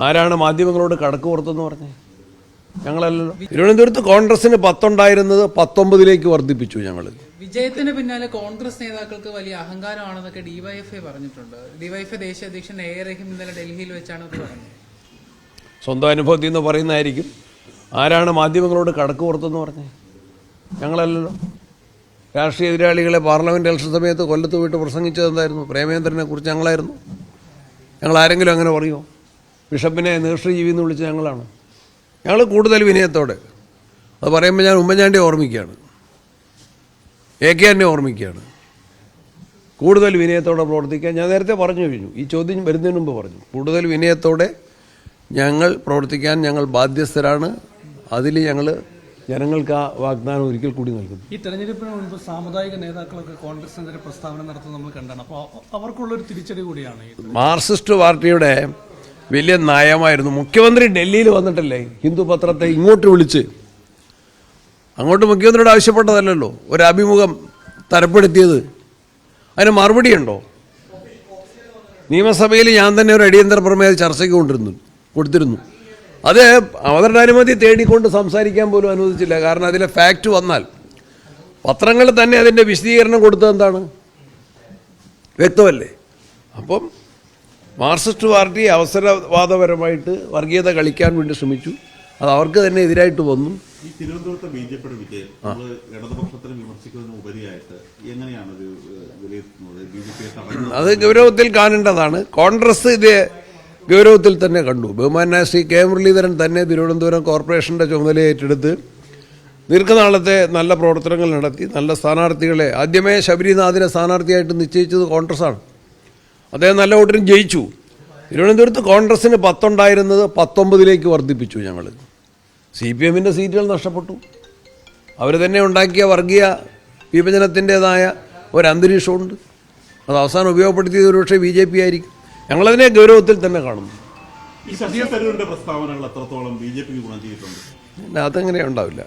ആരാണ് മാധ്യമങ്ങളോട് കടക്ക് പുറത്തെന്ന് പറഞ്ഞത്? ഞങ്ങളല്ലല്ലോ. തിരുവനന്തപുരത്ത് കോൺഗ്രസിന് 10 ഉണ്ടായിരുന്നത് 19 വർദ്ധിപ്പിച്ചു ഞങ്ങൾ. വിജയത്തിന് പിന്നാലെ കോൺഗ്രസ് നേതാക്കൾക്ക് വലിയ അഹങ്കാരമാണെന്നൊക്കെ ഡിവൈഎഫ്ഐ പറഞ്ഞിട്ടുണ്ട്. ഡിവൈഎഫ്ഐ ദേശീയ അധ്യക്ഷൻ എ റഹീം ഇന്നലെ ഡൽഹിയിൽ വെച്ചാണ് അത് പറഞ്ഞത്. സ്വന്തം അനുഭവത്തിൽ നിന്ന് പറയുന്നതായിരിക്കും. ആരാണ് മാധ്യമങ്ങളോട് കടക്ക് പുറത്തെന്ന് പറഞ്ഞത്? ഞങ്ങളല്ലല്ലോ. രാഷ്ട്രീയ എതിരാളികളെ പാർലമെന്റ് ഇലക്ഷൻ സമയത്ത് കൊല്ലത്ത് പോയിട്ട് പ്രസംഗിച്ചത് എന്തായിരുന്നു? പ്രേമേന്ദ്രനെ കുറിച്ച് ഞങ്ങളായിരുന്നു. ഞങ്ങൾ ആരെങ്കിലും അങ്ങനെ പറയുമോ? ബിഷപ്പിനെ നീർഷജീവി എന്ന് വിളിച്ച് ഞങ്ങളാണ്. ഞങ്ങൾ കൂടുതൽ വിനയത്തോടെ അത് പറയുമ്പോൾ ഞാൻ ഉമ്മൻചാണ്ടിയെ ഓർമ്മിക്കുകയാണ്, AK എന്നെ ഓർമ്മിക്കുകയാണ്. കൂടുതൽ വിനയത്തോടെ പ്രവർത്തിക്കാൻ ഞാൻ നേരത്തെ പറഞ്ഞു കഴിഞ്ഞു. ഈ ചോദ്യം വരുന്നതിന് മുമ്പ് പറഞ്ഞു. കൂടുതൽ വിനയത്തോടെ ഞങ്ങൾ പ്രവർത്തിക്കാൻ ഞങ്ങൾ ബാധ്യസ്ഥരാണ്. അതിൽ ഞങ്ങൾ ജനങ്ങൾക്ക് ആ വാഗ്ദാനം ഒരിക്കൽ കൂടി നൽകുന്നു. ഈ തെരഞ്ഞെടുപ്പിന് മുൻപ് സാമുദായിക നേതാക്കളൊക്കെ കോൺഗ്രസിനെതിരെ പ്രസ്താവന നടത്തുന്നത് നമ്മൾ കണ്ടാണ്. അപ്പോൾ അവർക്കുള്ളൊരു തിരിച്ചടി കൂടിയാണ്. മാർക്സിസ്റ്റ് പാർട്ടിയുടെ വലിയ നയമായിരുന്നു. മുഖ്യമന്ത്രി ഡൽഹിയിൽ വന്നിട്ടല്ലേ ഹിന്ദു പത്രത്തെ ഇങ്ങോട്ട് വിളിച്ച്, അങ്ങോട്ട് മുഖ്യമന്ത്രിയോട് ആവശ്യപ്പെട്ടതല്ലല്ലോ ഒരു അഭിമുഖം തരപ്പെടുത്തിയത്. അതിന് മറുപടിയുണ്ടോ? നിയമസഭയിൽ ഞാൻ തന്നെ ഒരു അടിയന്തര പ്രമേയ ചർച്ചയ്ക്ക് കൊടുത്തിരുന്നു. അത് അവരുടെ അനുമതി തേടിക്കൊണ്ട് സംസാരിക്കാൻ പോലും അനുവദിച്ചില്ല. കാരണം അതിലെ ഫാക്റ്റ് വന്നാൽ പത്രങ്ങൾ തന്നെ അതിൻ്റെ വിശദീകരണം കൊടുത്തത് എന്താണ്? വ്യക്തമല്ലേ? അപ്പം മാർക്സിസ്റ്റ് പാർട്ടി അവസരവാദപരമായിട്ട് വർഗീയത കളിക്കാൻ വേണ്ടി ശ്രമിച്ചു. അത് അവർക്ക് തന്നെ എതിരായിട്ട് വന്നു. ഈ തിരുവനന്തപുരത്തെ ബിജെപിയുടെ വിജയം ഇടതുപക്ഷത്തിന് വിമർശിക്കുന്നതിന് ഉപരിയായിട്ട് എങ്ങനെയാണ് വിലയിരുത്തുന്നത്? അത് ഗൗരവത്തിൽ കാണേണ്ടതാണ്. കോൺഗ്രസ് ഇത് ഗൗരവത്തിൽ തന്നെ കണ്ടു. ബഹുമാനായ ശ്രീ കെ മുരളീധരൻ തന്നെ തിരുവനന്തപുരം കോർപ്പറേഷൻ്റെ ചുമതല ഏറ്റെടുത്ത് ദീർഘനാളത്തെ നല്ല പ്രവർത്തനങ്ങൾ നടത്തി നല്ല സ്ഥാനാർത്ഥികളെ ആദ്യമേ ശബരിനാഥിനെ സ്ഥാനാർത്ഥിയായിട്ട് നിശ്ചയിച്ചത് കോൺഗ്രസ്സാണ്. അദ്ദേഹം നല്ല വോട്ടിന് ജയിച്ചു. തിരുവനന്തപുരത്ത് കോൺഗ്രസിന് 10 ഉണ്ടായിരുന്നത് 19 വർദ്ധിപ്പിച്ചു ഞങ്ങൾ. CPMൻ്റെ സീറ്റുകൾ നഷ്ടപ്പെട്ടു. അവർ തന്നെ ഉണ്ടാക്കിയ വർഗീയ വിഭജനത്തിൻ്റെതായ ഒരു അന്തരീക്ഷമുണ്ട്. അത് അവസാനം ഉപയോഗപ്പെടുത്തിയത് ഒരുപക്ഷെ BJP ആയിരിക്കും. ഞങ്ങളതിനെ ഗൗരവത്തിൽ തന്നെ കാണുന്നു. ഈ ശശി തരൂരിന്റെ പ്രസ്താവനകൾ എത്രത്തോളം BJPക്ക് ഗുണം ചെയ്തിട്ടുണ്ട്? അതെങ്ങനെ ഉണ്ടാവില്ല.